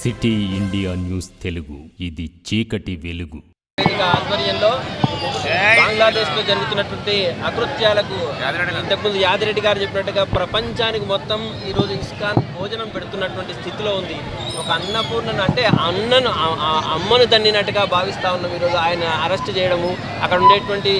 City India news Telugu, ఇది చీకటి వెలుగు. ఆధ్వర్యంలో బంగ్లాదేశ్లో జరుగుతున్నటువంటి అకృత్యాలకు ఇంతకుముందు యాదిరెడ్డి గారు చెప్పినట్టుగా ప్రపంచానికి మొత్తం ఈరోజు ఇస్కాన్ భోజనం పెడుతున్నటువంటి స్థితిలో ఉంది. ఒక అన్నపూర్ణను అంటే అమ్మను దన్నినట్టుగా భావిస్తూ ఉన్నాం. ఈరోజు ఆయన అరెస్ట్ చేయడము, అక్కడ ఉండేటువంటి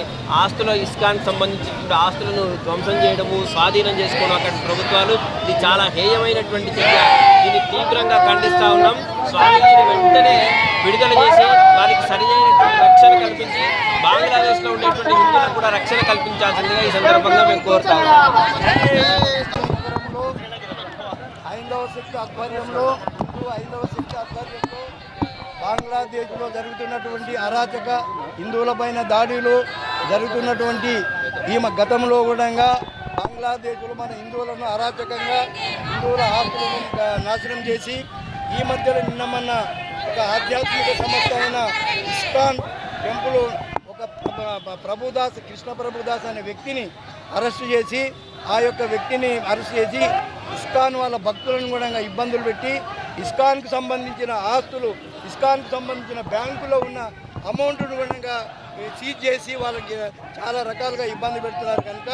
ఆస్తుల ఇస్కాన్ సంబంధించినటువంటి ఆస్తులను ధ్వంసం చేయడము, స్వాధీనం చేసుకోవడం అక్కడ ప్రభుత్వాలు, ఇది చాలా హేయమైనటువంటి చర్య. దీన్ని తీవ్రంగా ఖండిస్తూ ఉన్నాం. స్వామీజీని వెంటనే విడుదల చేసి వారికి సరైనటువంటి రక్షణ కల్పించి బంగ్లాదేశ్లో ఉండేటువంటి హిందువులకు కూడా రక్షణ కల్పించాల్సిందిగా ఈ సందర్భంగా మేము కోరుతాము. హైందవ శక్తి ఆధ్వర్యంలో బంగ్లాదేశ్లో జరుగుతున్నటువంటి అరాచక హిందువులపైన దాడులు జరుగుతున్నటువంటి ఈ గతంలో కూడా బంగ్లాదేశ్లో మన హిందువులను అరాచకంగా హిందువుల ఆస్తులను నాశనం చేసి ఈ మధ్యలో నిన్న ఒక ఆధ్యాత్మిక సంస్థ అయిన ఇస్కాన్ టెంపుల్ ఒక కృష్ణ ప్రభుదాస్ అనే వ్యక్తిని అరెస్టు చేసి ఇస్కాన్ వాళ్ళ భక్తులను కూడా ఇబ్బందులు పెట్టి ఇస్కాన్కు సంబంధించిన ఆస్తులు, ఇస్కాన్కు సంబంధించిన బ్యాంకులో ఉన్న అమౌంట్ను కూడా సీజ్ చేసి వాళ్ళకి చాలా రకాలుగా ఇబ్బంది పెడుతున్నారు. కనుక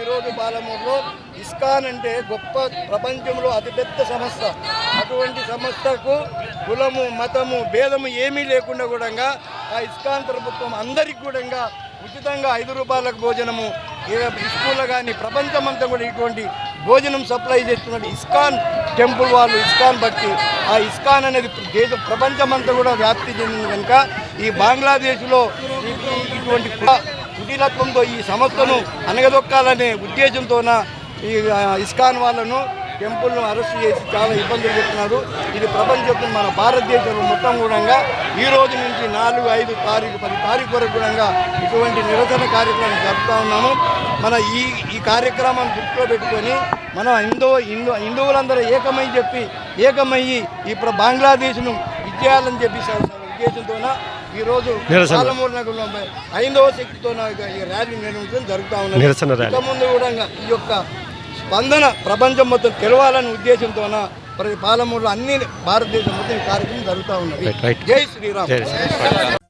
ఈరోజు బాలమూరులో ఇస్కాన్ అంటే గొప్ప, ప్రపంచంలో అతిపెద్ద సంస్థ. అటువంటి సంస్థకు కులము, మతము, భేదము ఏమీ లేకుండా కూడా ఆ ఇస్కాన్ ప్రభుత్వం అందరికీ కూడా ఉచితంగా 5 రూపాయలకు భోజనము, స్కూల్లో కానీ ప్రపంచమంతా కూడా ఇటువంటి భోజనం సప్లై చేస్తున్నట్టు ఇస్కాన్ టెంపుల్ వాళ్ళు, ఇస్కాన్ భక్తి, ఆ ఇస్కాన్ అనేది ప్రపంచమంతా కూడా వ్యాప్తి చెందింది. కనుక ఈ బంగ్లాదేశ్లో ఇటువంటి కుటీలత్వంతో ఈ సంస్థను అనగదొక్కాలనే ఉద్దేశంతోన ఈ ఇస్కాన్ వాళ్ళను టెంపుల్ను అరెస్ట్ చేసి చాలా ఇబ్బందులు పెడుతున్నారు. ఇది ప్రపంచంలో మన భారతదేశంలో మొత్తం కూడా ఈ రోజు నుంచి 4, 5 తారీఖు 10 తారీఖు వరకు కూడా ఇటువంటి నిరసన కార్యక్రమం జరుపుతూ ఉన్నాము. మన ఈ కార్యక్రమాన్ని దృష్టిలో పెట్టుకొని మన హిందువులందరూ ఏకమయ్యి ఇప్పుడు బంగ్లాదేశ్ను విజయాలని చెప్పి ఉద్దేశంతో ఈరోజు పాలమూరు నగరంలో హైందవ శక్తితో ర్యాలీ నిర్వహించడం జరుగుతూ ఉన్నది. ఇక ముందు కూడా ఈ యొక్క స్పందన ప్రపంచం మొత్తం తెలవాలనే ఉద్దేశంతోన ప్రతి పాలమూరులో అన్ని భారతదేశం మొత్తం ఈ కార్యక్రమం జరుగుతూ ఉన్నది. జై శ్రీరామ్.